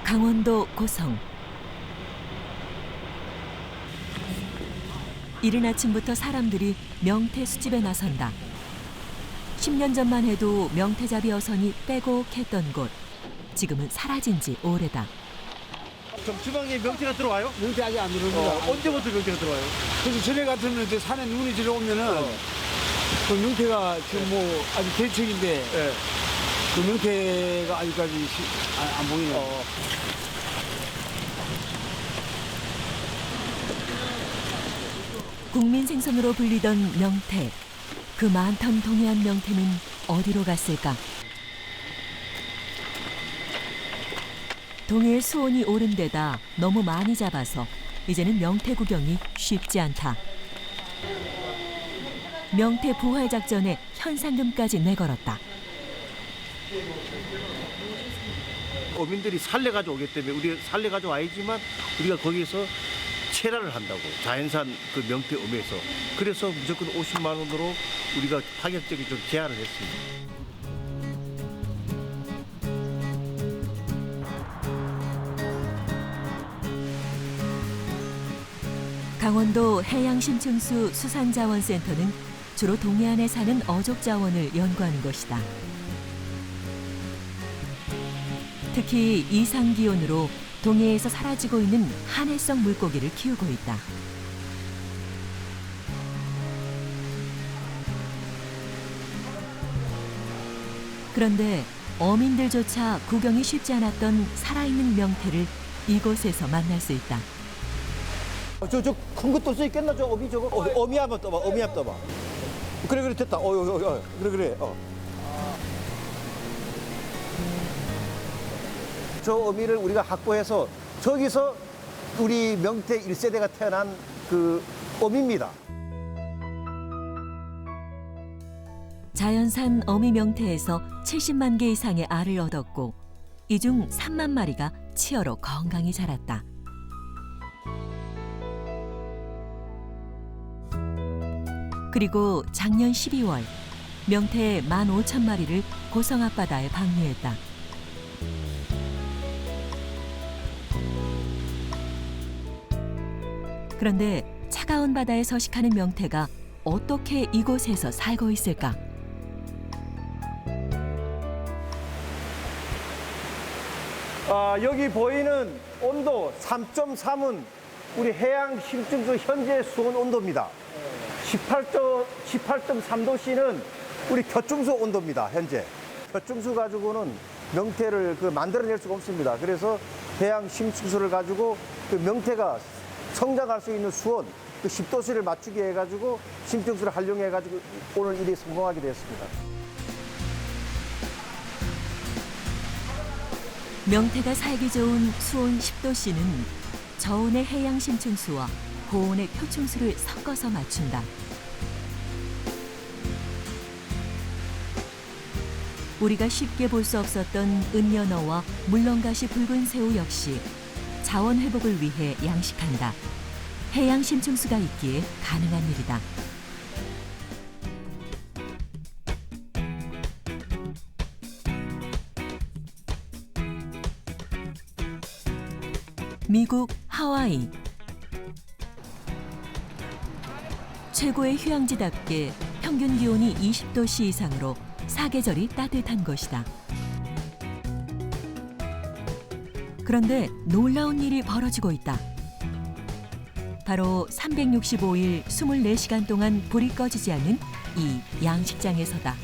강원도 고성. 이른 아침부터 사람들이 명태 수집에 나선다. 10년 전만 해도 명태잡이 어선이 빼곡했던 곳. 지금은 사라진 지 오래다. 지방에 명태가 들어와요? 명태 아직 안 들어옵니다. 언제부터 명태가 들어와요? 그래서 전에 같으면 이제 산에 눈이 들어오면은 그 명태가 지금 뭐 아주 대책인데 네. 그 명태가 아직까지 안 보이네요. 국민 생선으로 불리던 명태. 그 많던 동해안 명태는 어디로 갔을까? 동해의 수온이 오른 데다 너무 많이 잡아서 이제는 명태 구경이 쉽지 않다. 명태 부활 작전에 현상금까지 내걸었다. 어민들이 살려가지고 오기 때문에 우리가 살려가지고 와야지만 우리가 거기서 체라를 한다고. 자연산 그 명태 음에서. 그래서 무조건 50만 원으로 우리가 파격적인 좀 제한을 했습니다. 강원도 해양심층수 수산자원센터는 주로 동해안에 사는 어족자원을 연구하는 것이다. 특히 이상기온으로 동해에서 사라지고 있는 한해성 물고기를 키우고 있다. 그런데 어민들조차 구경이 쉽지 않았던 살아있는 명태를 이곳에서 만날 수 있다. 저 큰 거 뜰 수 있겠나? 저 어미 저거? 어미 한번 떠봐. 어미 한번 떠봐. 그래 됐다. 그래. 저 어미를 우리가 확보해서 저기서 우리 명태 1세대가 태어난 그 어미입니다. 자연산 어미 명태에서 70만 개 이상의 알을 얻었고 이 중 3만 마리가 치어로 건강히 자랐다. 그리고 작년 12월 명태 15,000마리를 고성 앞바다에 방류했다. 그런데 차가운 바다에 서식하는 명태가 어떻게 이곳에서 살고 있을까? 여기 보이는 온도 3.3은 우리 해양 심층수 현재 수온 온도입니다. 18.3도씨는 우리 곁중수 온도입니다. 현재. 곁중수 가지고는 명태를 만들어낼 수가 없습니다. 그래서 해양 심층수를 가지고 그 명태가 성장할 수 있는 수온, 그 10도씨를 맞추게 해가지고 심층수를 활용해가지고 오늘 일이 성공하게 되었습니다. 명태가 살기 좋은 수온 10도씨는 저온의 해양 심층수와 고온의 표층수를 섞어서 맞춘다. 우리가 쉽게 볼 수 없었던 은연어와 물렁가시 붉은 새우 역시 자원 회복을 위해 양식한다. 해양 심층수가 있기에 가능한 일이다. 미국 하와이. 최고의 휴양지답게 평균 기온이 20도씨 이상으로 사계절이 따뜻한 곳이다. 그런데 놀라운 일이 벌어지고 있다. 바로 365일 24시간 동안 불이 꺼지지 않는 이 양식장에서다.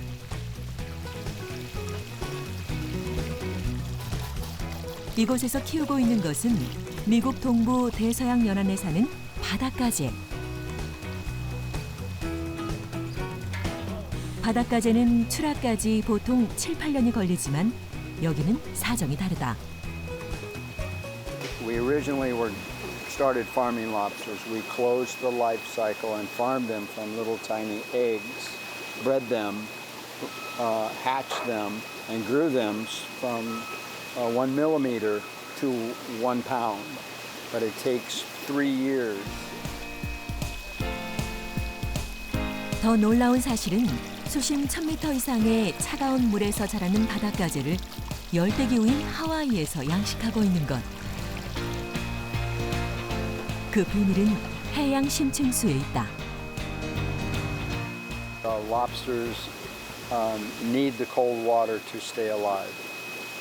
이곳에서 키우고 있는 것은 미국 동부 대서양 연안에 사는 바닷가재. 바닷가재는 출하까지 보통 7, 8년이 걸리지만 여기는 사정이 다르다. We originally started farming lobsters. We closed the life cycle and farmed them from little tiny eggs, bred them, hatched them, and grew them from 1 millimeter to 1 pound. But it takes 3 years. 더 놀라운 사실은 수심 1000m 이상의 차가운 물에서 자라는 바닷가재를 열대기후인 하와이에서 양식하고 있는 것. 그 비밀은 해양 심층수에 있다. Lobsters need the cold water to stay alive.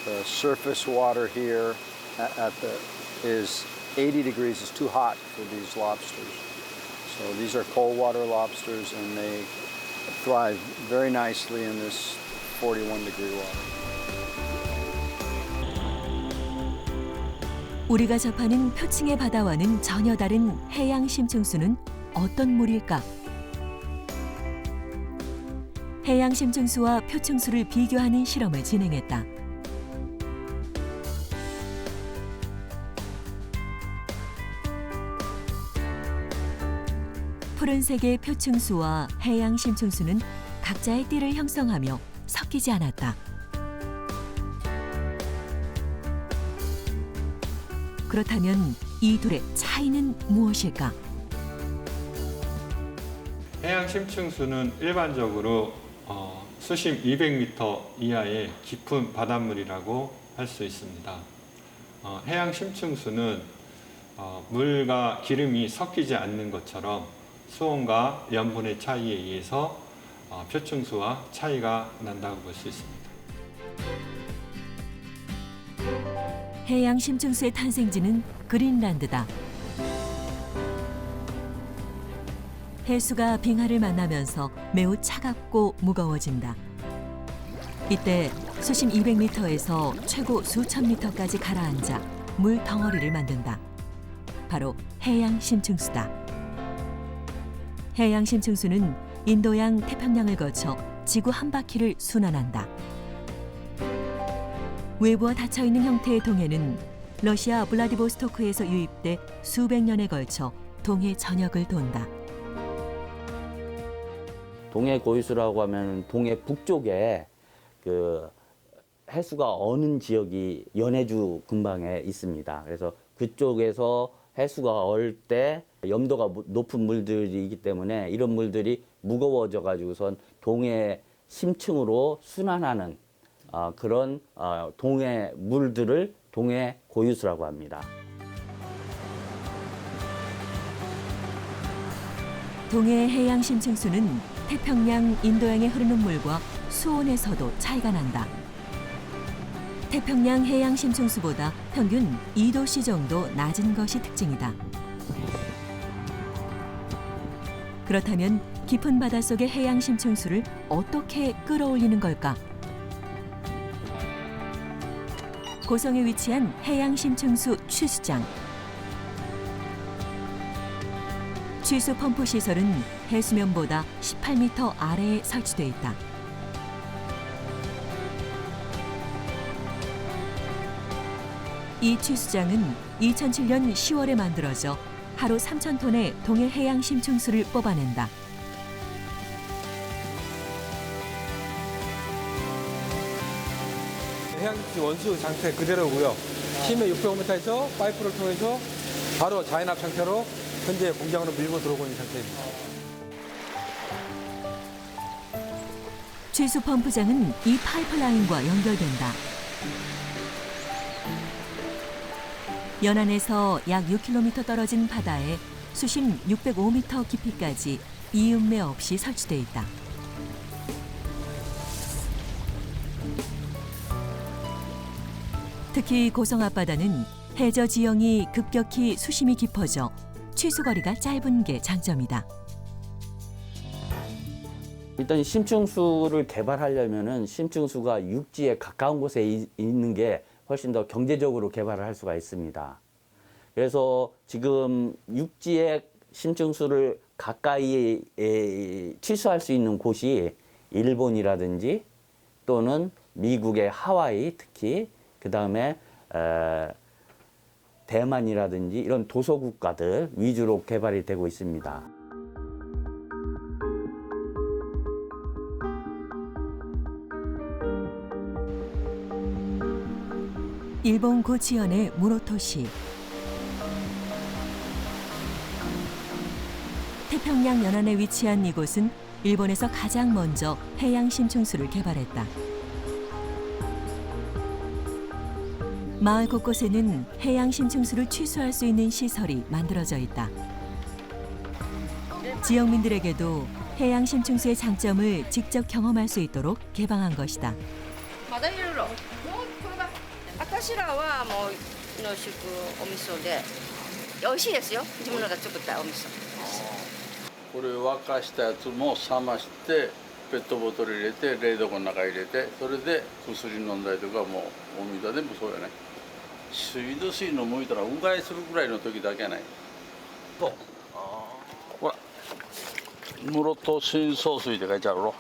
The surface water here is 80 degrees. It's too hot for these lobsters. So these are cold water lobsters, and they thrive very nicely in this 41-degree water. 우리가 접하는 표층의 바다와는 전혀 다른 해양 심층수는 어떤 물일까? 해양 심층수와 표층수를 비교하는 실험을 진행했다. 푸른색의 표층수와 해양 심층수는 각자의 띠를 형성하며 섞이지 않았다. 그렇다면 이 둘의 차이는 무엇일까? 해양 심층수는 일반적으로 수심 200m 이하의 깊은 바닷물이라고 할 수 있습니다. 해양 심층수는 물과 기름이 섞이지 않는 것처럼 수온과 염분의 차이에 의해서 표층수와 차이가 난다고 볼 수 있습니다. 해양 심층수의 탄생지는 그린란드다. 해수가 빙하를 만나면서 매우 차갑고 무거워진다. 이때 수심 200m에서 최고 수천 미터까지 가라앉아 물 덩어리를 만든다. 바로 해양 심층수다. 해양 심층수는 인도양 태평양을 거쳐 지구 한 바퀴를 순환한다. 외부와 닫혀있는 형태의 동해는 러시아 블라디보스토크에서 유입돼 수백 년에 걸쳐 동해 전역을 돈다. 동해 고유수라고 하면 동해 북쪽에 그 해수가 어는 지역이 연해주 근방에 있습니다. 그래서 그쪽에서 해수가 얼 때 염도가 높은 물들이기 때문에 이런 물들이 무거워져 가지고선 동해 심층으로 순환하는 그런 동해 물들을 동해 고유수라고 합니다. 동해 해양 심층수는 태평양, 인도양에 흐르는 물과 수온에서도 차이가 난다. 태평양 해양 심층수보다 평균 2도씨 정도 낮은 것이 특징이다. 그렇다면 깊은 바닷속의 해양 심층수를 어떻게 끌어올리는 걸까? 고성에 위치한 해양 심층수 취수장. 취수 펌프 시설은 해수면보다 18m 아래에 설치돼 있다. 이 취수장은 2007년 10월에 만들어져 하루 3,000톤의 동해 해양 심층수를 뽑아낸다. 해양수 원수 상태 그대로고요. 심해 600m에서 파이프를 통해서 바로 자연압 상태로 현재 공장으로 밀고 들어오고 있는 상태입니다. 취수 펌프장은 이 파이프라인과 연결된다. 연안에서 약 6km 떨어진 바다에 수심 605m 깊이까지 이음매 없이 설치돼 있다. 특히 고성 앞바다는 해저 지형이 급격히 수심이 깊어져 취수거리가 짧은 게 장점이다. 일단 심층수를 개발하려면은 심층수가 육지에 가까운 곳에 있는 게 훨씬 더 경제적으로 개발을 할 수가 있습니다. 그래서 지금 육지에 심층수를 가까이 취수할 수 있는 곳이 일본이라든지 또는 미국의 하와이 특히 그다음에 대만이라든지 이런 도서국가들 위주로 개발이 되고 있습니다. 일본 고치현의 무노토시. 태평양 연안에 위치한 이곳은 일본에서 가장 먼저 해양 심층수를 개발했다. 마을 곳곳에는 해양 심층수를 취수할 수 있는 시설이 만들어져 있다. 지역민들에게도 해양 심층수의 장점을 직접 경험할 수 있도록 개방한 것이다. まだいろいろ。もうこれが赤白はもう濃縮お味噌で美味しいですよ。自分らが作ったお味噌。これ沸かしたやつも冷ましてペットボトル入れて冷蔵庫の中入れてそれで薬飲んだりとかもうお水でもそうやね水道水飲むいたらうがいするぐらいの時だけやないほら室戸深層水って書いてあるろ、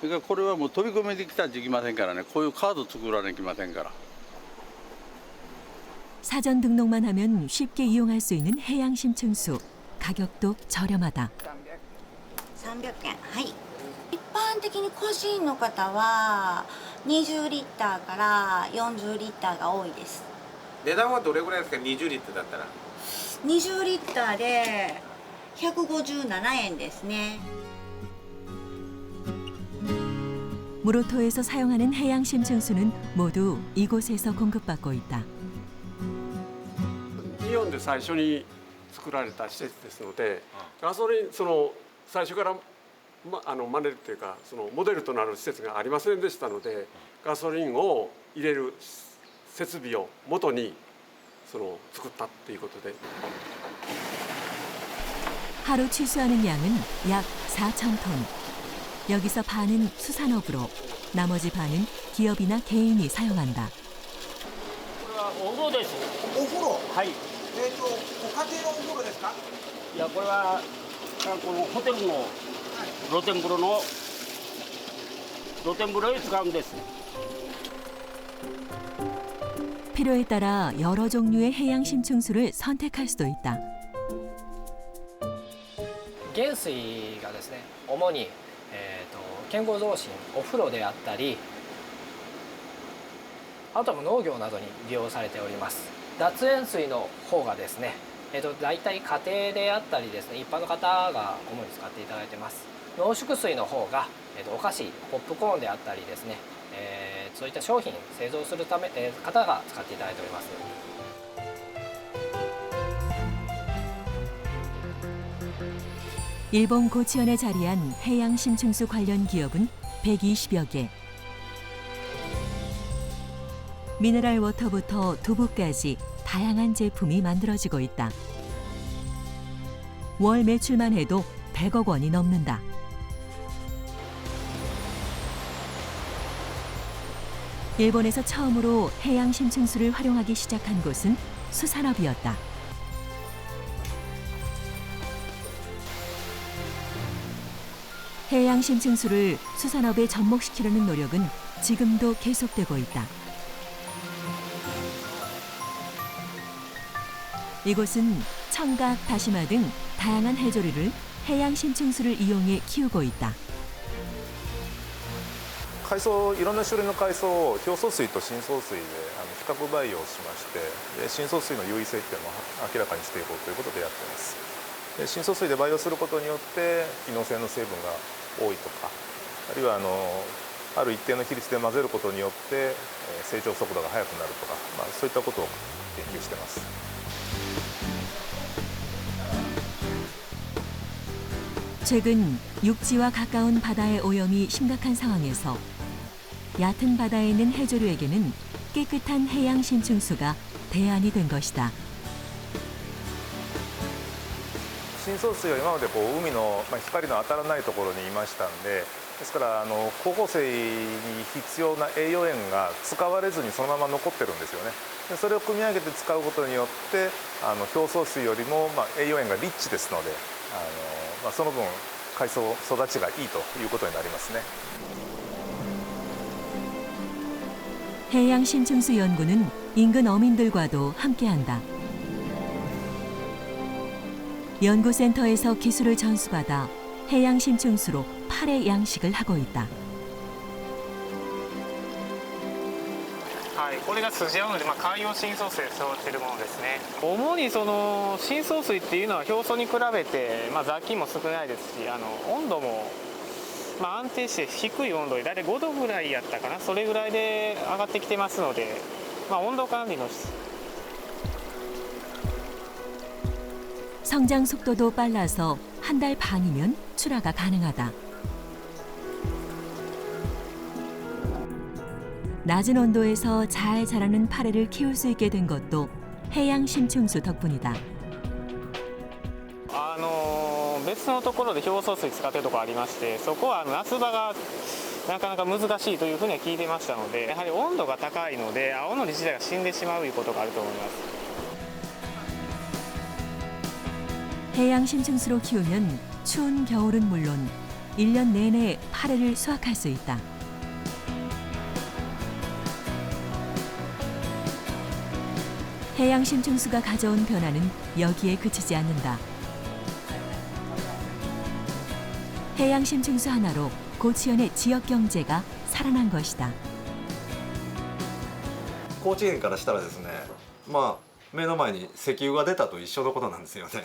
それからこれはもう飛び込みできたらできませんからねこういうカード作らなきゃいけませんから 사전 등록만 하면 쉽게 이용할 수 있는 해양 심층수. 가격도 저렴하다. 300円。はい。一般的に個人の方は20リッターから40リッターが多いです。値段はどれぐらいですか20リットルだったら20リッターで157円ですね。 무로토에서 사용하는 해양 심층수는 모두 이곳에서 공급받고 있다. イオンで最初に作られた施設ですので、ガソリン最初から真似るというかモデルとなる施設がありませんでしたので、ガソリンを入れる設備を元に作ったっていうことで。 하루 취수하는 양은 약 4,000톤. 여기서 반은 수산업으로, 나머지 반은 기업이나 개인이 사용한다. これはお風呂です。お風呂はい。ご家庭のお風呂ですかいやこれはこのホテルの露天風呂に使うんです。 필요에 따라 여러 종류의 해양 심층수를 선택할 수도 있다. 原水がですね、主に、健康増進、お風呂であったり、あとは農業などに利用されております。脱塩水の方がですね、大体家庭であったりですね、一般の方が主に使っていただいてます。濃縮水の方が、お菓子、ポップコーンであったりですね、そういった商品製造するため、方が使っていただいております。 일본 고치현에 자리한 해양 심층수 관련 기업은 120여 개. 미네랄 워터부터 두부까지 다양한 제품이 만들어지고 있다. 월 매출만 해도 100억 원이 넘는다. 일본에서 처음으로 해양 심층수를 활용하기 시작한 곳은 수산업이었다. 해양 심층수를 수산업에 접목시키려는 노력은 지금도 계속되고 있다. 이곳은 청각, 다시마 등 다양한 해조류를 해양 심층수를 이용해 키우고 있다. 海藻いろんな種類の海藻を表層水と深層水で比較培養しまして深層水の優位性っていうのを明らかにしていこうということでやっています。深層水で培養することによって機能性の成分が多いとかあるいはある一定の比率で混ぜることによって成長速度が速くなるとか、そういったことを研究しています。 최근 육지와 가까운 바다의 오염이 심각한 상황에서 얕은 바다에 있는 해조류에게는 깨끗한 해양 심층수가 대안이 된 것이다. 深層水は今まで海の光の当たらないところにいましたんで、ですから光合成に必要な栄養塩が使われずにそのまま残ってるんですよね。でそれを組み上げて使うことによって表層水よりも栄養塩がリッチですので、その分海藻育ちがいいということになりますね。 해양 심층수 연구는 인근 어민들과도 함께한다. 연구센터에서 기술을 전수받아 해양 심층수로 8회 양식을 하고 있다. はい、これがスジアオノで海洋深層水で育てるものですね。主に深層水っていうのは表層に比べて雑菌も少ないですし、温度も安定して低い温度で大体5度ぐらいやったかな、それぐらいで上がってきてますので、温度管理の 성장 속도도 빨라서 한 달 반이면 출하가 가능하다. 낮은 온도에서 잘 자라는 파래를 키울 수 있게 된 것도 해양 심층수 덕분이다. 別のところで表層水使ってるところありまして、そこは夏場がなかなか難しいというふうには聞いてましたので、やはり温度が高いので青のり自体が死んでしまうということがあると思います。 해양 심층수로 키우면 추운 겨울은 물론 1년 내내 파래를 수확할 수 있다. 해양 심층수가 가져온 변화는 여기에 그치지 않는다. 해양 심층수 하나로 고치현의 지역 경제가 살아난 것이다. 高知県からしたらですね、まあ目の前に石油が出たと一緒のことなんですよね。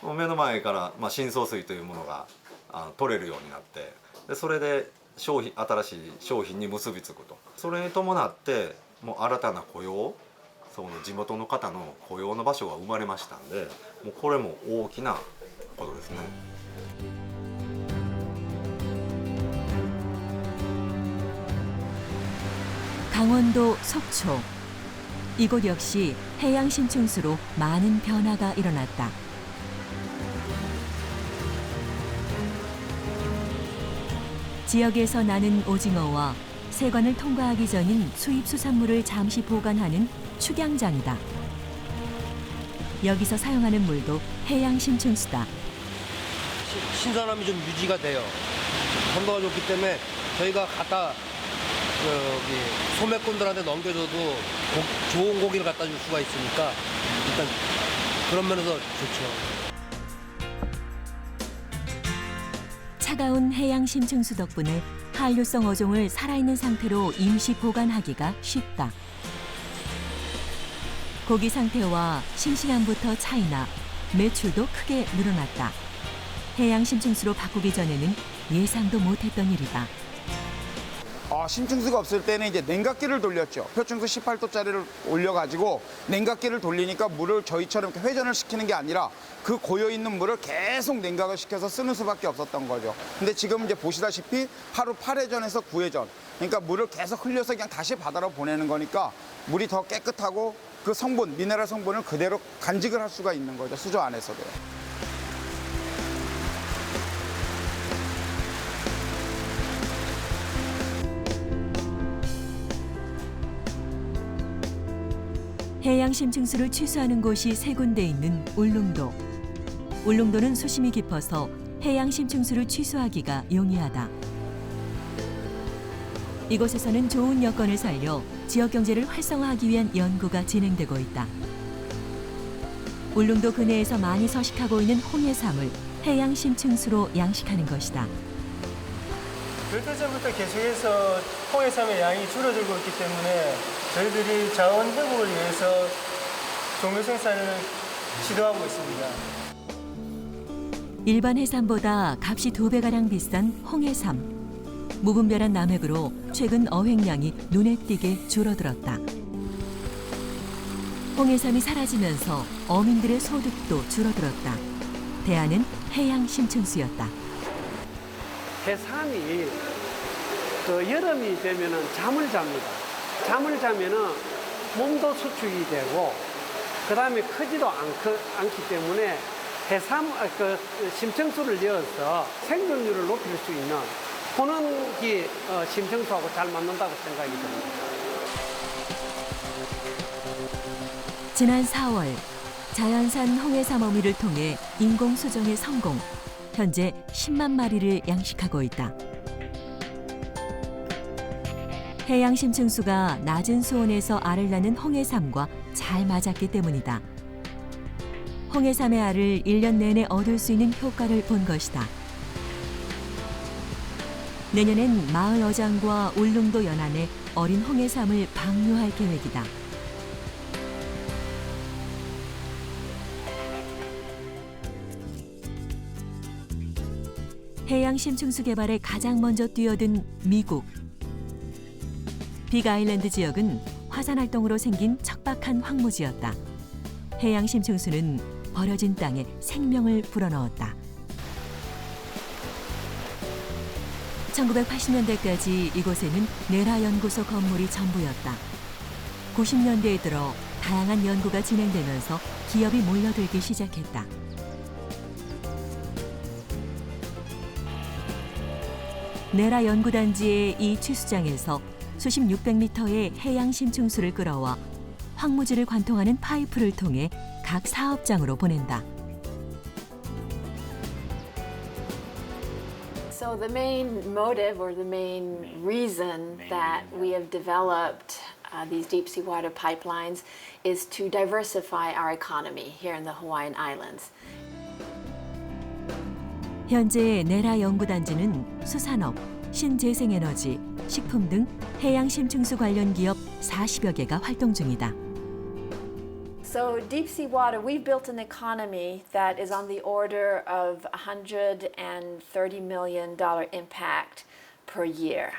もう目の前から深層水というものが取れるようになって、でそれで新しい商品に結びつくと。それに伴ってもう新たな雇用、その地元の方の雇用の場所が生まれましたんで、もうこれも大きなことですね。 강원도 속초. 이곳 역시 해양 심층수로 많은 변화가 일어났다. 지역에서 나는 오징어와 세관을 통과하기 전인 수입 수산물을 잠시 보관하는 축양장이다. 여기서 사용하는 물도 해양 심층수다. 신선함이 좀 유지가 돼요. 선도가 좋기 때문에 저희가 갖다 소매꾼들한테 넘겨줘도 좋은 고기를 갖다 줄 수가 있으니까 일단 그런 면에서 좋죠. 차가운 해양 심층수 덕분에 한류성 어종을 살아있는 상태로 임시 보관하기가 쉽다. 고기 상태와 싱싱함부터 차이나 매출도 크게 늘어났다. 해양 심층수로 바꾸기 전에는 예상도 못했던 일이다. 심층수가 없을 때는 이제 냉각기를 돌렸죠. 표층수 18도짜리를 올려가지고 냉각기를 돌리니까 물을 저희처럼 이렇게 회전을 시키는 게 아니라 그 고여있는 물을 계속 냉각을 시켜서 쓰는 수밖에 없었던 거죠. 근데 지금 이제 보시다시피 하루 8회전에서 9회전. 그러니까 물을 계속 흘려서 그냥 다시 바다로 보내는 거니까 물이 더 깨끗하고 그 성분, 미네랄 성분을 그대로 간직을 할 수가 있는 거죠. 수조 안에서도요. 해양 심층수를 취수하는 곳이 세 군데 있는 울릉도. 울릉도는 수심이 깊어서 해양 심층수를 취수하기가 용이하다. 이곳에서는 좋은 여건을 살려 지역 경제를 활성화하기 위한 연구가 진행되고 있다. 울릉도 근해에서 많이 서식하고 있는 홍해삼을 해양 심층수로 양식하는 것이다. 몇 달 전부터 계속해서 홍해삼의 양이 줄어들고 있기 때문에 저희들이 자원 회복을 위해서 종묘 생산을 시도하고 있습니다. 일반 해삼보다 값이 2배가량 비싼 홍해삼. 무분별한 남획으로 최근 어획량이 눈에 띄게 줄어들었다. 홍해삼이 사라지면서 어민들의 소득도 줄어들었다. 대안은 해양 심층수였다. 해삼이 여름이 되면은 잠을 잡니다. 잠을 자면은 몸도 수축이 되고 그다음에 크지도 않기 때문에 해삼 심층수를 넣어서 생존율을 높일 수 있는 그런 게 심층수하고 잘 맞는다고 생각이 듭니다. 지난 4월 자연산 홍해삼 어미를 통해 인공 수정에 성공. 현재 10만 마리를 양식하고 있다. 해양 심층수가 낮은 수온에서 알을 낳는 홍해삼과 잘 맞았기 때문이다. 홍해삼의 알을 1년 내내 얻을 수 있는 효과를 본 것이다. 내년엔 마을 어장과 울릉도 연안에 어린 홍해삼을 방류할 계획이다. 해양 심층수 개발에 가장 먼저 뛰어든 미국. 빅아일랜드 지역은 화산 활동으로 생긴 척박한 황무지였다. 해양 심층수는 버려진 땅에 생명을 불어넣었다. 1980년대까지 이곳에는 내라 연구소 건물이 전부였다. 90년대에 들어 다양한 연구가 진행되면서 기업이 몰려들기 시작했다. 내라 연구단지의 이 취수장에서 수심 600m의 해양 심층수를 끌어와 황무지를 관통하는 파이프를 통해 각 사업장으로 보낸다. So the main motive or the main reason that we have developed these deep sea water pipelines is to diversify our economy here in the Hawaiian Islands. 현재 내라 연구단지는 수산업, 신재생에너지, 식품 등 해양 심층수 관련 기업 40여 개가 활동 중이다. So deep sea water, we've built an economy that is on the order of $130 million impact per year.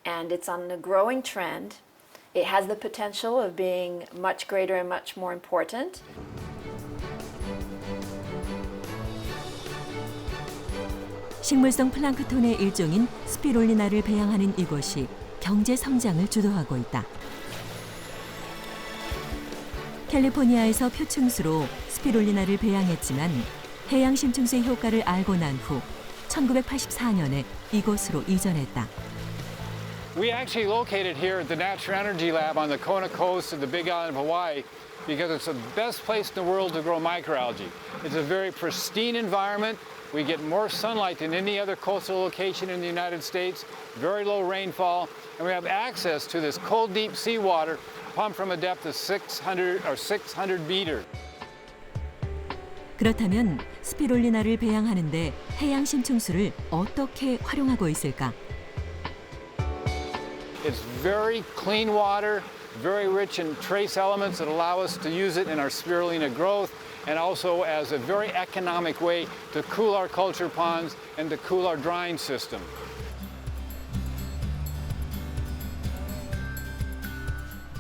And it's on a growing trend. It has the potential of being much greater and much more important. 식물성 플랑크톤의 일종인 스피롤리나를 배양하는 이곳이 경제 성장을 주도하고 있다. 캘리포니아에서 표층수로 스피롤리나를 배양했지만 해양 심층수의 효과를 알고 난 후 1984년에 이곳으로 이전했다. We actually located here at the Natural Energy Lab on the Kona coast of the Big Island of Hawaii because it's the best place in the world to grow microalgae. It's a very pristine environment. We get more sunlight than any other coastal location in the United States, very low rainfall, and we have access to this cold, deep seawater pumped from a depth of 600 meters. 그렇다면 스피롤리나를 배양하는데 해양 심층수를 어떻게 활용하고 있을까? It's very clean water, very rich in trace elements that allow us to use it in our spirulina growth and also as a very economic way to cool our culture ponds and to cool our drying system.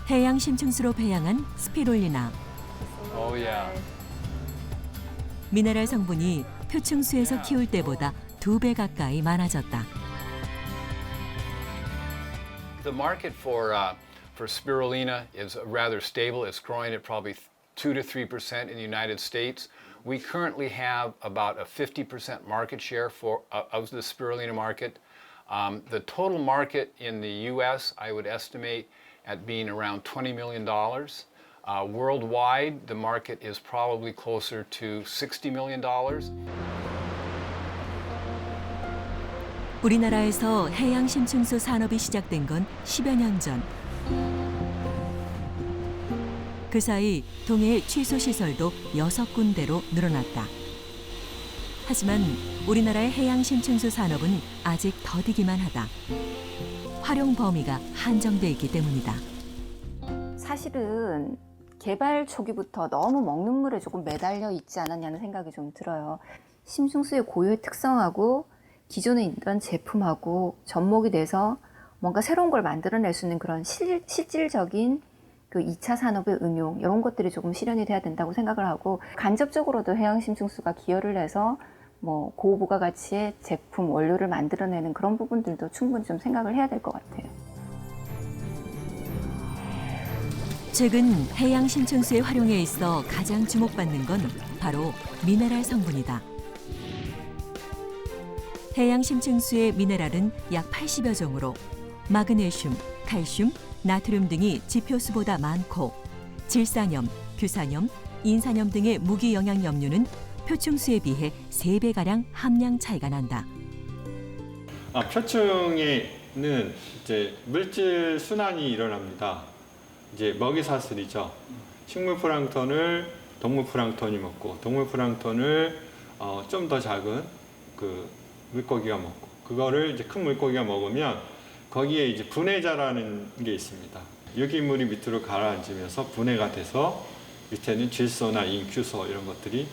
해양 심층수로 배양한 스피롤리나. Oh yeah. 미네랄 성분이 표층수에서 키울 때보다 2배 가까이 많아졌다. The market for spirulina is rather stable. It's growing at probably 2 to 3% in the United States. We currently have about a 50% market share of the spirulina market. The total market in the U.S. I would estimate at being around $20 million. Worldwide, the market is probably closer to $60 million. 우리나라에서 해양 심층수 산업이 시작된 건 10여 년 전. 그 사이 동해의 취수 시설도 6군데로 늘어났다. 하지만 우리나라의 해양 심층수 산업은 아직 더디기만 하다. 활용 범위가 한정돼 있기 때문이다. 사실은 개발 초기부터 너무 먹는 물에 조금 매달려 있지 않았냐는 생각이 좀 들어요. 심층수의 고유의 특성하고 기존에 있던 제품하고 접목이 돼서 뭔가 새로운 걸 만들어낼 수 있는 그런 실질적인 그 2차 산업의 응용 이런 것들이 조금 실현이 돼야 된다고 생각을 하고 간접적으로도 해양 심층수가 기여를 해서 뭐 고부가가치의 제품 원료를 만들어내는 그런 부분들도 충분히 좀 생각을 해야 될 것 같아요. 최근 해양 심층수의 활용에 있어 가장 주목받는 건 바로 미네랄 성분이다. 해양 심층수의 미네랄은 약 80여 종으로 마그네슘, 칼슘, 나트륨 등이 지표수보다 많고 질산염, 규산염, 인산염 등의 무기 영양 염류는 표층수에 비해 3배가량 함량 차이가 난다. 표층에는 이제 물질 순환이 일어납니다. 이제 먹이 사슬이죠. 식물 플랑톤을 동물 플랑톤이 먹고 동물 플랑톤을 좀 더 작은 그 물고기가 먹고 그거를 이제 큰 물고기가 먹으면 거기에 이제 분해자라는 게 있습니다. 유기물이 밑으로 가라앉으면서 분해가 돼서 밑에는 질소나 인큐소 이런 것들이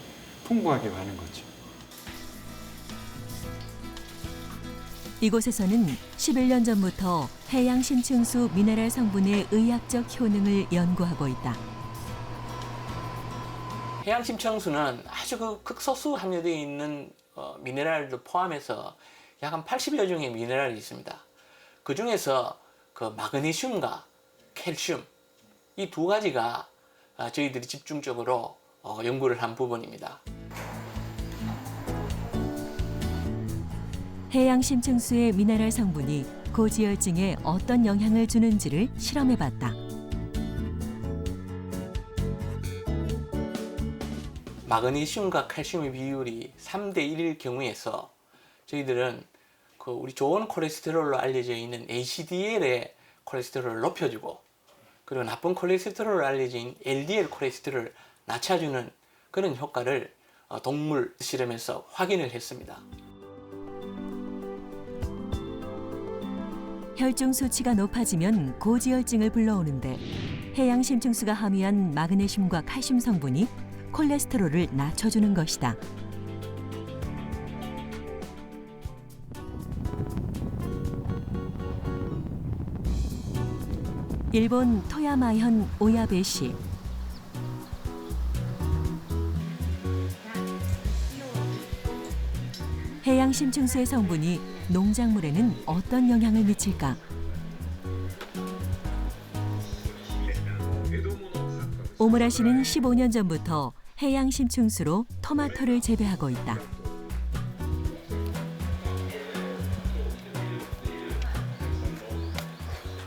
풍부하게 많은 거죠. 이곳에서는 11년 전부터 해양 심층수 미네랄 성분의 의학적 효능을 연구하고 있다. 해양 심층수는 아주 그 극소수 함유되어 있는 미네랄도 포함해서 약 한 80여 종의 미네랄이 있습니다. 그 중에서 그 마그네슘과 캘슘 이 두 가지가 저희들이 집중적으로 연구를 한 부분입니다. 해양 심층수의 미네랄 성분이 고지혈증에 어떤 영향을 주는지를 실험해봤다. 마그네슘과 칼슘의 비율이 3대 1일 경우에서 저희들은 그 우리 좋은 콜레스테롤로 알려져 있는 HDL의 콜레스테롤을 높여주고 그리고 나쁜 콜레스테롤로 알려져 있는 LDL 콜레스테롤을 낮춰주는 그런 효과를 동물 실험에서 확인을 했습니다. 혈중 수치가 높아지면 고지혈증을 불러오는데 해양 심층수가 함유한 마그네슘과 칼슘 성분이 콜레스테롤을 낮춰주는 것이다. 일본 토야마현 오야베시. 해양 심층수의 성분이 농작물에는 어떤 영향을 미칠까? 오무라 씨는 15년 전부터 해양 심층수로 토마토를 재배하고 있다.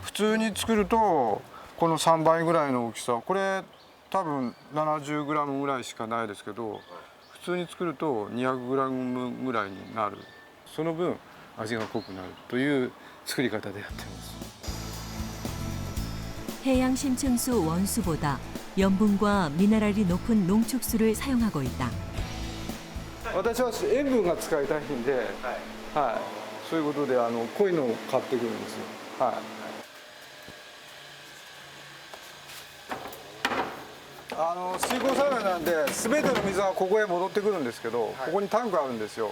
普通に作るとこの3倍ぐらいの大きさ、これ多分70グラムぐらいしかないですけど、普通に作ると200グラムぐらいになる。その分味が濃くなるという作り方でやっています。 해양 심층수 원수보다 염분과 미네랄이 높은 농축수를 사용하고 있다. 私は塩分が使いたいんで、はい、そういうことで濃いのを買ってくるんですよ。はい。水耕栽培なんで全ての水はここへ戻ってくるんですけど、ここにタンクあるんですよ。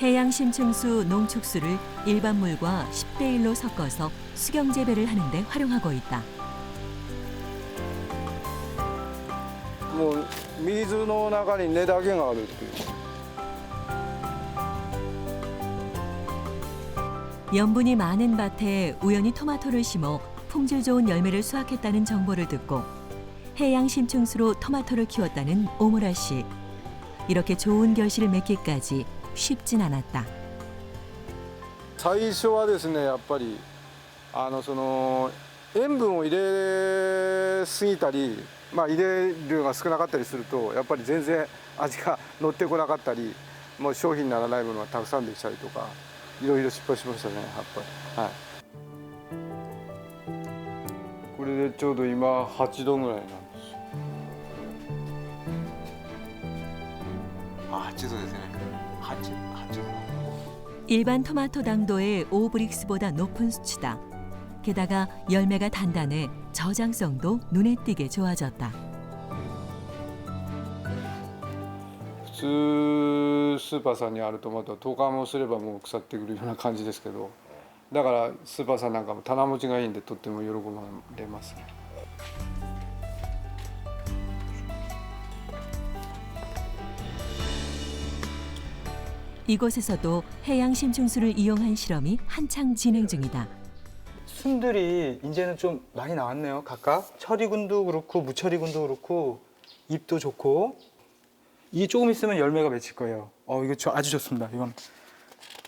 해양 심층수 농축수를 일반 물과 10대 1로 섞어서 수경 재배를 하는데 활용하고 있다. もう水の中に根だけがあるっていう。 염분이 많은 밭에 우연히 토마토를 심어 품질 좋은 열매를 수확했다는 정보를 듣고 해양 심층수로 토마토를 키웠다는 오무라 씨. 이렇게 좋은 결실을 맺기까지 쉽진 않았다. 最初はですね、やっぱり塩分を入れすぎたり、入れ量が少なかったりするとやっぱり全然味が乗ってこなかったり、もう商品にならないものがたくさんできたりとか、いろいろ失敗しましたね、やっぱり。はい。これでちょうど今8度ぐらいなんですよ。あ、8度ですね。8度。 일반 토마토 당도의 5브릭스보다 높은 수치다. 게다가 열매가 단단해 저장성도 눈에 띄게 좋아졌다. 普通スーパーさんにあるトマトは10日もすればもう腐ってくるような感じですけど、だからスーパーさんなんかも棚持ちがいいんでとっても喜ばれますね。 이곳에서도 해양 심층수를 이용한 실험이 한창 진행 중이다. 순들이 이제는 좀 많이 나왔네요. 각각 철이군도 그렇고 무철이군도 그렇고 잎도 좋고 이게 조금 있으면 열매가 맺힐 거예요. 이거 아주 좋습니다. 이건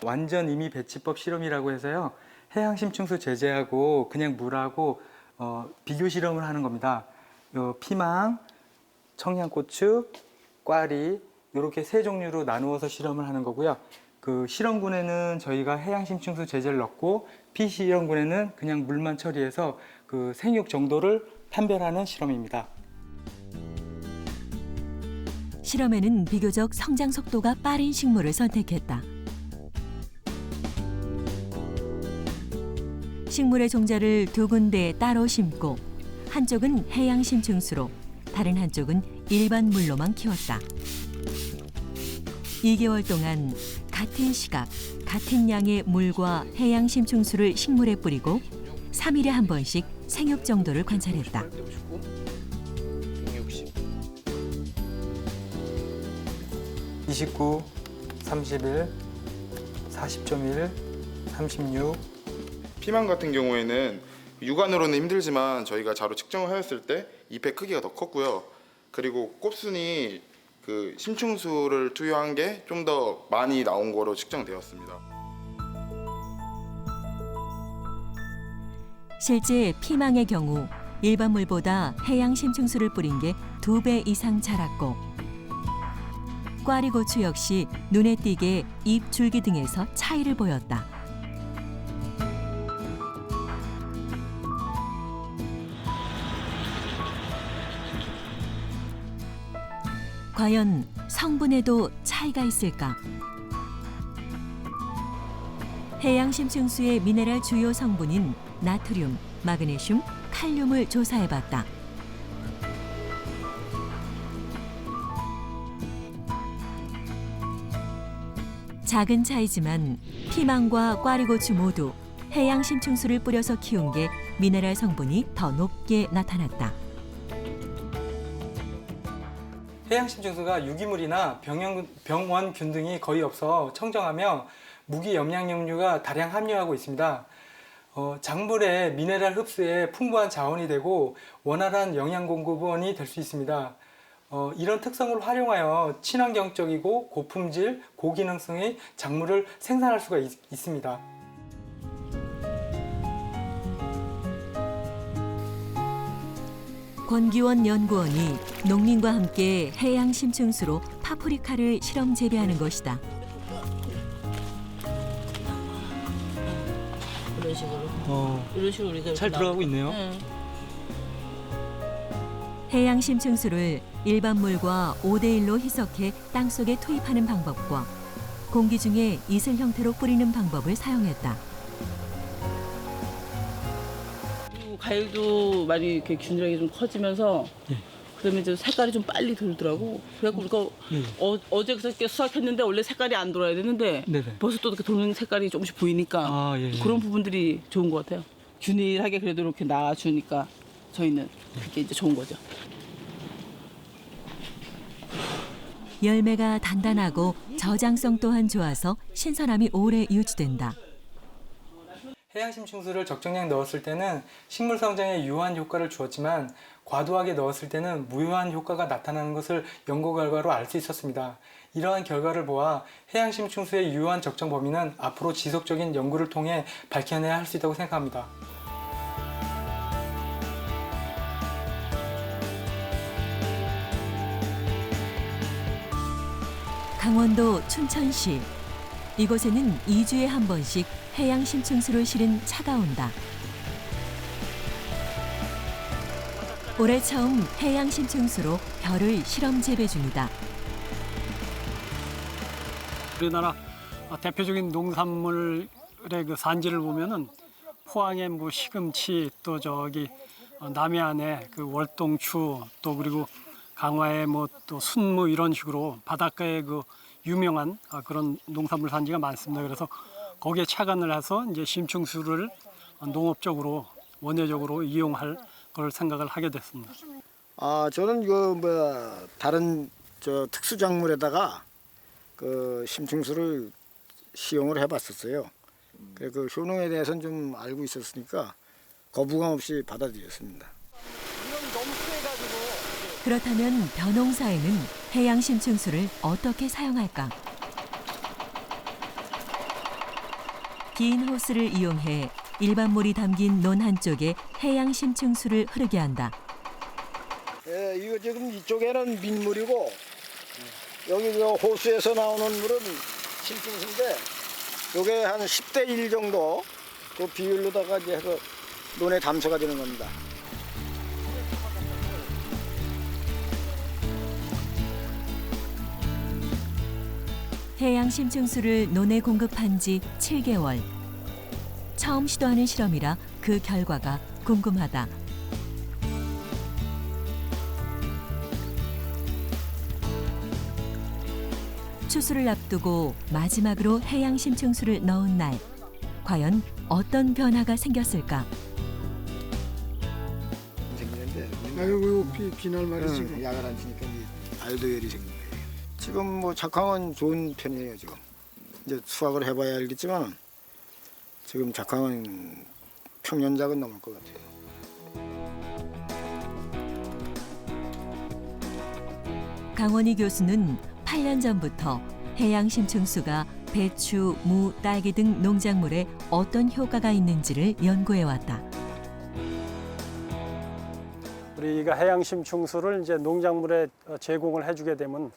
완전 이미 배치법 실험이라고 해서요. 해양 심층수 제재하고 그냥 물하고 비교 실험을 하는 겁니다. 피망, 청양고추, 꽈리 이렇게 세 종류로 나누어서 실험을 하는 거고요. 그 실험군에는 저희가 해양 심층수 제재를 넣고 피실험군에는 그냥 물만 처리해서 그 생육 정도를 판별하는 실험입니다. 실험에는 비교적 성장 속도가 빠른 식물을 선택했다. 식물의 종자를 두 군데 따로 심고 한쪽은 해양 심층수로 다른 한쪽은 일반 물로만 키웠다. 2개월 동안 같은 시각, 같은 양의 물과 해양 심층수를 식물에 뿌리고 3일에 한 번씩 생육 정도를 관찰했다. 29, 31, 40.1, 36. 피망 같은 경우에는 육안으로는 힘들지만 저희가 자로 측정을 하였을 때 잎의 크기가 더 컸고요. 그리고 꼽순이 그 심층수를 투여한 게 좀 더 많이 나온 거로 측정되었습니다. 실제 피망의 경우 일반 물보다 해양 심층수를 뿌린 게 2배 이상 자랐고 꽈리고추 역시 눈에 띄게 잎 줄기 등에서 차이를 보였다. 과연 성분에도 차이가 있을까? 해양 심층수의 미네랄 주요 성분인 나트륨, 마그네슘, 칼륨을 조사해봤다. 작은 차이지만 피망과 꽈리고추 모두 해양 심층수를 뿌려서 키운 게 미네랄 성분이 더 높게 나타났다. 해양 심층수가 유기물이나 병원균 등이 거의 없어 청정하며 무기 염량염류가 다량 함유하고 있습니다. 작물의 미네랄 흡수에 풍부한 자원이 되고 원활한 영양 공급원이 될 수 있습니다. 이런 특성을 활용하여 친환경적이고 고품질, 고기능성의 작물을 생산할 수가 있습니다. 권기원 연구원이 농민과 함께 해양 심층수로 파프리카를 실험 재배하는 것이다. 이런 식으로. 이런 식으로 우리가 잘 들어가고 있네요. 해양 심층수를 일반 물과 5대1로 희석해 땅속에 투입하는 방법과 공기 중에 이슬 형태로 뿌리는 방법을 사용했다. 과일도 많이 이렇게 균일하게 좀 커지면서 그러면 이제 색깔이 좀 빨리 돌더라고. 그래갖고 우리가 어제 그렇게 수확했는데 원래 색깔이 안 돌아야 되는데 벌써 또 이렇게 도는 색깔이 조금씩 보이니까 그런 부분들이 좋은 것 같아요. 균일하게 그래도 이렇게 나와주니까 저희는 그게 이제 좋은 거죠. 열매가 단단하고 저장성 또한 좋아서 신선함이 오래 유지된다. 해양 심층수를 적정량 넣었을 때는 식물 성장에 유효한 효과를 주었지만 과도하게 넣었을 때는 무효한 효과가 나타나는 것을 연구 결과로 알 수 있었습니다. 이러한 결과를 보아 해양 심층수의 유효한 적정 범위는 앞으로 지속적인 연구를 통해 밝혀내야 할 수 있다고 생각합니다. 강원도 춘천시. 이곳에는 2주에 한 번씩 해양 심층수를 실은 차가 온다. 올해 처음 해양 심층수로 벼를 실험 재배 중이다. 우리나라 대표적인 농산물의 그 산지를 보면은 포항의 뭐 시금치, 또 저기 남해안의 그 월동추, 또 그리고 강화의 뭐 또 순무 이런 식으로 바닷가에 그 유명한 그런 농산물 산지가 많습니다. 그래서 거기에 착안을 해서 이제 심층수를 농업적으로 원예적으로 이용할 걸 생각을 하게 됐습니다. 저는 다른 특수 작물에다가 그 심층수를 시용을 해봤었어요. 그래 그 효능에 대해서는 좀 알고 있었으니까 거부감 없이 받아들였습니다. 그렇다면 벼농사에는 해양 심층수를 어떻게 사용할까? 긴 호스를 이용해 일반 물이 담긴 논 한쪽에 해양 심층수를 흐르게 한다. 이거 지금 이쪽에는 민물이고 여기 저 호수에서 나오는 물은 심층수인데 이게 한 10대 1 정도 그 비율로다가 이제 해서 논에 담수가 되는 겁니다. 해양 심층수를 논에 공급한 지 7개월. 처음 시도하는 실험이라 그 결과가 궁금하다. 추수를 앞두고 마지막으로 해양 심층수를 넣은 날, 과연 어떤 변화가 생겼을까? 아이고 비날 말이지. 약을 안 치니까 알도열이 생긴 거예요. 지금 뭐 작황은 좋은 편이에요. 지금 이제 수확을 해봐야 알겠지만 지금 작황은 평년작은 넘을 것 같아요. 강원희 교수는 8년 전부터 해양 심층수가 배추, 무, 딸기 등 농작물에 어떤 효과가 있는지를 연구해 왔다. 우리가 해양 심층수를 이제 농작물에 제공을 해주게 되면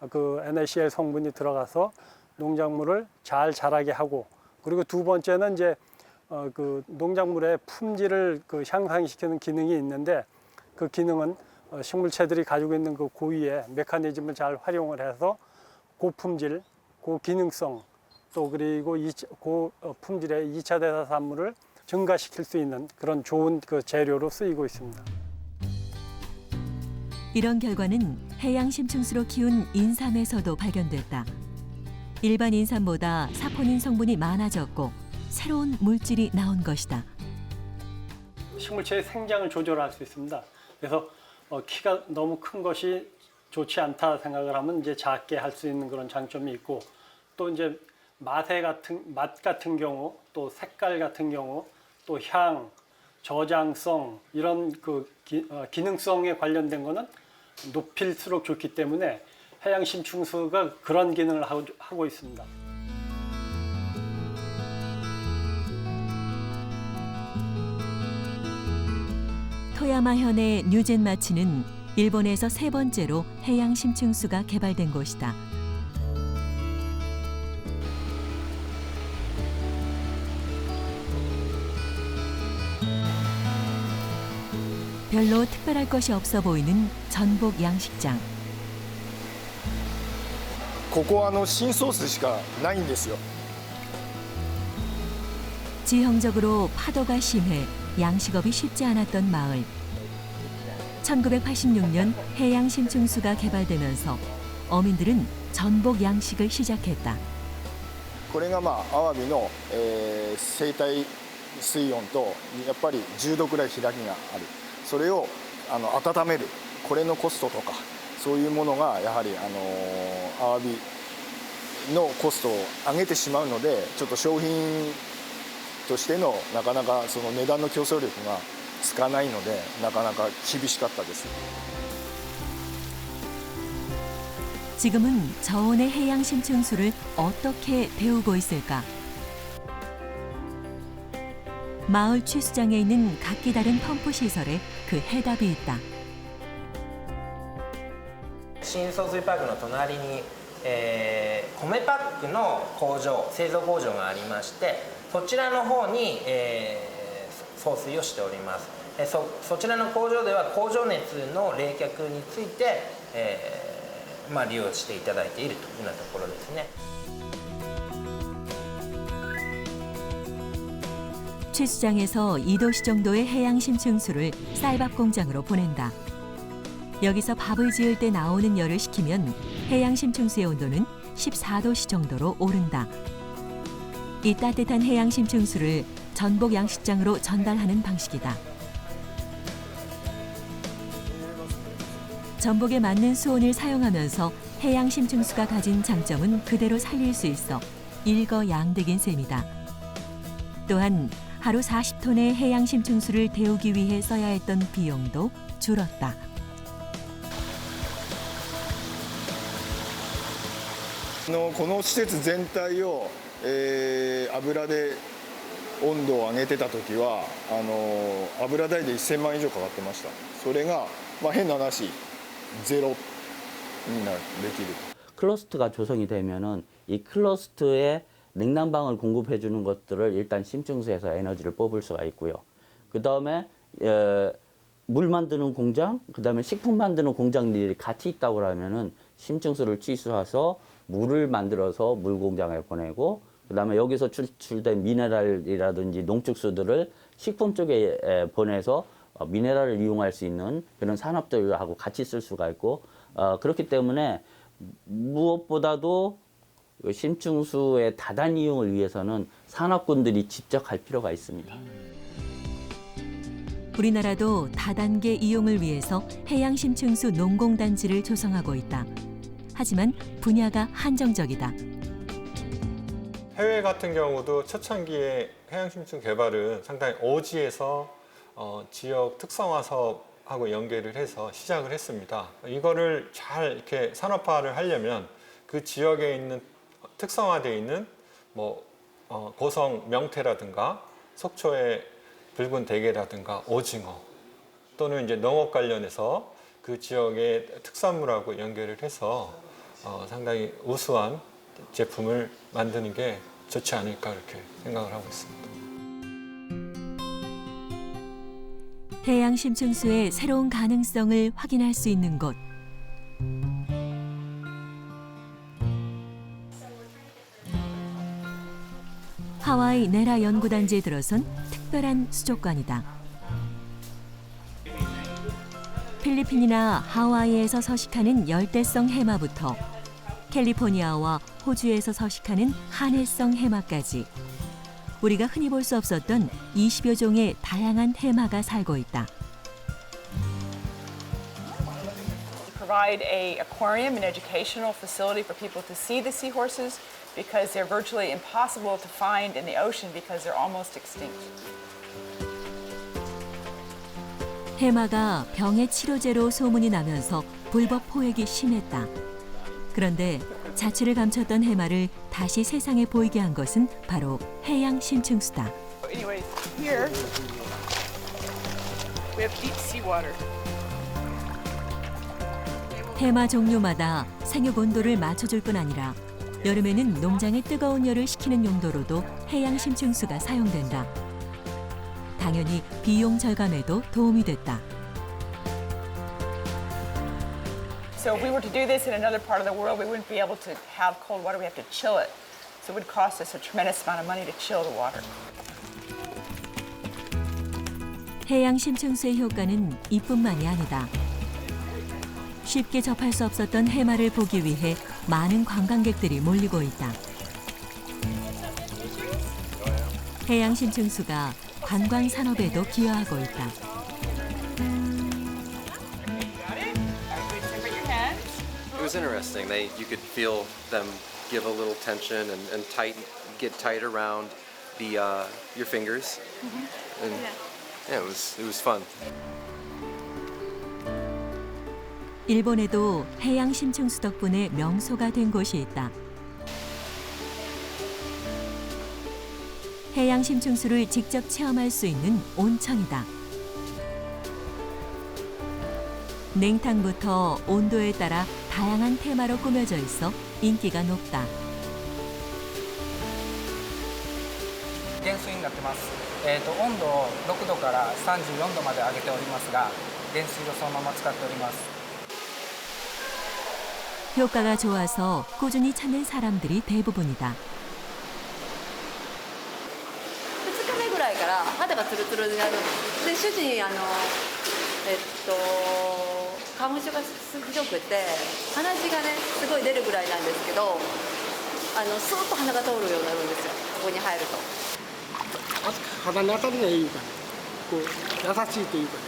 그 NaCl 성분이 들어가서 농작물을 잘 자라게 하고, 그리고 두 번째는 이제 그 농작물의 품질을 그 향상시키는 기능이 있는데, 그 기능은 식물체들이 가지고 있는 그 고유의 메커니즘을 잘 활용을 해서 고품질, 고기능성, 또 그리고 고품질의 2차 대사산물을 증가시킬 수 있는 그런 좋은 그 재료로 쓰이고 있습니다. 이런 결과는 해양 심층수로 키운 인삼에서도 발견됐다. 일반 인삼보다 사포닌 성분이 많아졌고 새로운 물질이 나온 것이다. 식물체의 생장을 조절할 수 있습니다. 그래서 키가 너무 큰 것이 좋지 않다 생각을 하면 이제 작게 할 수 있는 그런 장점이 있고, 또 이제 맛 같은 경우, 또 색깔 같은 경우, 또 향, 저장성 이런 그 기능성에 관련된 거는 높일수록 좋기 때문에 해양 심층수가 그런 기능을 하고 있습니다. 토야마현의 뉴젠마치는 일본에서 세 번째로 해양 심층수가 개발된 곳이다. 별로 특별할 것이 없어 보이는 전복 양식장. ここは新ソースしかないんですよ。 지형적으로 파도가 심해 양식업이 쉽지 않았던 마을. 1986년 해양 심층수가 개발되면서 어민들은 전복 양식을 시작했다. これがアワビの、生態水温とやっぱり10度くらい開きがある。それを温める、これのコストとかそういうものがやはりアワビのコストを上げてしまうので、ちょっと商品としてのなかなかその値段の競争力がつかないので、なかなか厳しかったです。 지금은 저온의 해양 심층수를 어떻게 배우고 있을까? 마을 취수장에 있는 각기 다른 펌프 시설에 그 해답이 있다. 新送水パークの隣に、米パックの工場、製造工場がありまして、そちらの方に、送水をしております。そちらの工場では工場熱の冷却について、利用していただいているというようなところですね。 취수장에서 2도씨 정도의 해양 심층수를 쌀밥 공장으로 보낸다. 여기서 밥을 지을 때 나오는 열을 식히면 해양 심층수의 온도는 14도씨 정도로 오른다. 이 따뜻한 해양 심층수를 전복 양식장으로 전달하는 방식이다. 전복에 맞는 수온을 사용하면서 해양 심층수가 가진 장점은 그대로 살릴 수 있어 일거양득인 셈이다. 또한 하루 40톤의 해양 심층수를 데우기 위해 써야 했던 비용도 줄었다. この施設全体を、油で温度を上げてた時は油代で1000万以上かかってました。それが、変な話ゼロにできる。 클러스터가 조성이 되면은 이 클러스터에 냉난방을 공급해 주는 것들을 일단 심층수에서 에너지를 뽑을 수가 있고요. 그 다음에 물 만드는 공장, 그 다음에 식품 만드는 공장들이 같이 있다고 하면은 심층수를 취수해서 물을 만들어서 물 공장에 보내고, 그 다음에 여기서 추출된 미네랄이라든지 농축수들을 식품 쪽에 보내서 미네랄을 이용할 수 있는 그런 산업들하고 같이 쓸 수가 있고, 그렇기 때문에 무엇보다도 심층수의 다단 이용을 위해서는 산업군들이 직접 할 필요가 있습니다. 우리나라도 다단계 이용을 위해서 해양 심층수 농공단지를 조성하고 있다. 하지만 분야가 한정적이다. 해외 같은 경우도 초창기에 해양심층 개발은 상당히 오지에서 지역 특성화 사업하고 연계를 해서 시작을 했습니다. 이거를 잘 이렇게 산업화를 하려면 그 지역에 있는 특성화되어 있는 고성 명태라든가 속초의 붉은 대게라든가 오징어 또는 이제 농업 관련해서 그 지역의 특산물하고 연계를 해서 상당히 우수한 제품을 만드는 게 좋지 않을까 그렇게 생각을 하고 있습니다. 해양 심층수의 새로운 가능성을 확인할 수 있는 곳. 하와이 네라 연구단지에 들어선 특별한 수족관이다. 필리핀이나 하와이에서 서식하는 열대성 해마부터 캘리포니아와 호주에서 서식하는 한해성 해마까지 우리가 흔히 볼 수 없었던 20여 종의 다양한 해마가 살고 있다. Provide a aquarium and educational facility for people to see the seahorses because they're virtually impossible to find in the ocean because they're almost extinct. 해마가 병의 치료제로 소문이 나면서 불법 포획이 심했다. 그런데 자취를 감췄던 해마를 다시 세상에 보이게 한 것은 바로 해양 심층수다. Anyway, here we have deep sea water. 해마 종류마다 생육 온도를 맞춰줄 뿐 아니라 여름에는 농장의 뜨거운 열을 식히는 용도로도 해양 심층수가 사용된다. 당연히 비용 절감에도 도움이 됐다. So if we were to do this in another part of the world, we wouldn't be able to have cold water. We have to chill it. So it would cost us a tremendous amount of money to chill the water. 해양 심층수의 효과는 이뿐만이 아니다. 쉽게 접할 수 없었던 해마를 보기 위해 많은 관광객들이 몰리고 있다. 해양 심층수가 관광 산업에도 기여하고 있다. It was interesting. You could feel them give a little tension and get tight around your fingers, and yeah, it was fun. 일본에도 해양 심층수 덕분에 명소가 된 곳이 있다. 해양 심층수를 직접 체험할 수 있는 온천이다. 냉탕부터 온도에 따라 다양한 테마로 꾸며져 있어 인기가 높다. 減水になってます。温度を6度から34度まで上げておりますが、減水をそのまま使っております。 효과가 좋아서 꾸준히 찾는 사람들이 대부분이다. 2日目ぐらいから肌がツルツルになる。で主人花粉症がひどくて鼻血がねすごい出るぐらいなんですけど、スーッと鼻が通るようになるんですよ。ここに入ると。肌に当たりがいいから、こう優しいというかね、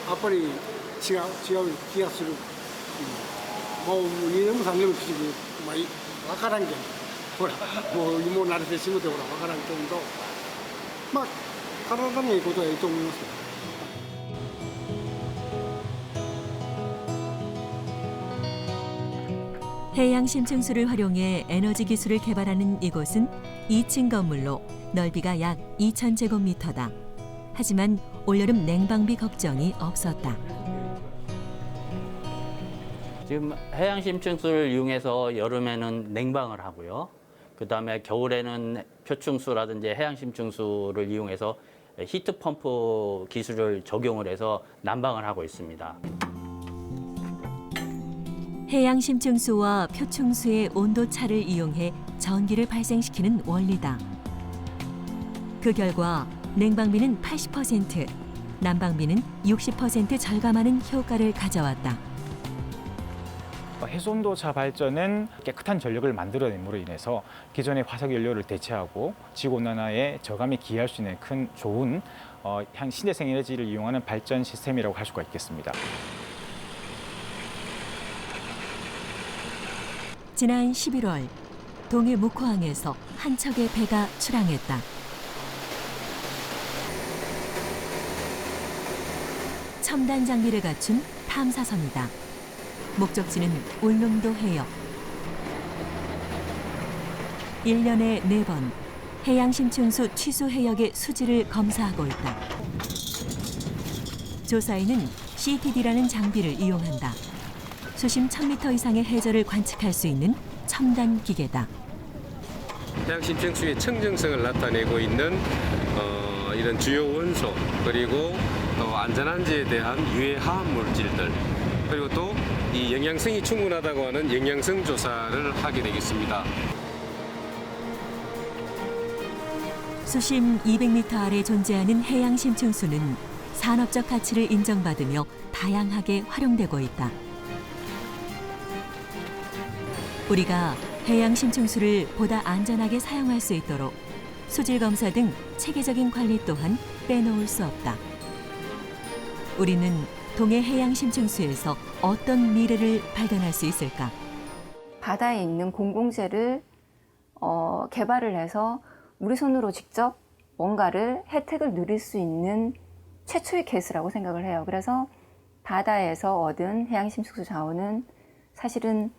やっぱり違う気がする。もう2年も3年も来てくる、分からんけど、ほら、もう慣れてしもてほら分からんけど、体にいいことはいいと思いますよ。 해양 심층수를 활용해 에너지 기술을 개발하는 이곳은 2층 건물로 넓이가 약 2,000제곱미터다. 하지만 올여름 냉방비 걱정이 없었다. 지금 해양 심층수를 이용해서 여름에는 냉방을 하고요. 그다음에 겨울에는 표층수라든지 해양 심층수를 이용해서 히트 펌프 기술을 적용을 해서 난방을 하고 있습니다. 해양 심층수와 표층수의 온도 차를 이용해 전기를 발생시키는 원리다. 그 결과 냉방비는 80%, 난방비는 60% 절감하는 효과를 가져왔다. 해수온도차 발전은 깨끗한 전력을 만들어냄으로 인해서 기존의 화석연료를 대체하고 지구온난화에 저감에 기여할 수 있는 좋은 신재생 에너지를 이용하는 발전 시스템이라고 할 수가 있겠습니다. 지난 11월 동해 묵호항에서 한 척의 배가 출항했다. 첨단 장비를 갖춘 탐사선이다. 목적지는 울릉도 해역. 1년에 4번 해양 심층수 취수 해역의 수질을 검사하고 있다. 조사에는 CTD라는 장비를 이용한다. 수심 1000m 이상의 해저를 관측할 수 있는 첨단 기계다. 해양 심층수의 청정성을 나타내고 있는 이런 주요 원소, 그리고 또 안전한지에 대한 유해 화학 물질들, 그리고 또 이 영양성이 충분하다고 하는 영양성 조사를 하게 되겠습니다. 수심 200m 아래 존재하는 해양 심층수는 산업적 가치를 인정받으며 다양하게 활용되고 있다. 우리가 해양 심층수를 보다 안전하게 사용할 수 있도록 수질 검사 등 체계적인 관리 또한 빼놓을 수 없다. 우리는 동해 해양 심층수에서 어떤 미래를 발견할 수 있을까? 바다에 있는 공공재를 개발을 해서 우리 손으로 직접 뭔가를 혜택을 누릴 수 있는 최초의 케이스라고 생각을 해요. 그래서 바다에서 얻은 해양 심층수 자원은 사실은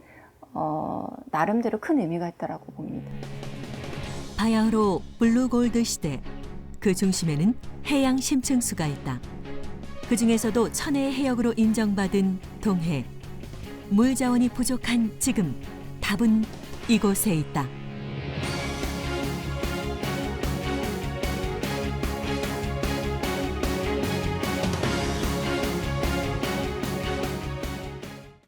나름대로 큰 의미가 있다라고 봅니다. 바야흐로 블루골드 시대, 그 중심에는 해양 심층수가 있다. 그 중에서도 천혜의 해역으로 인정받은 동해. 물 자원이 부족한 지금 답은 이곳에 있다.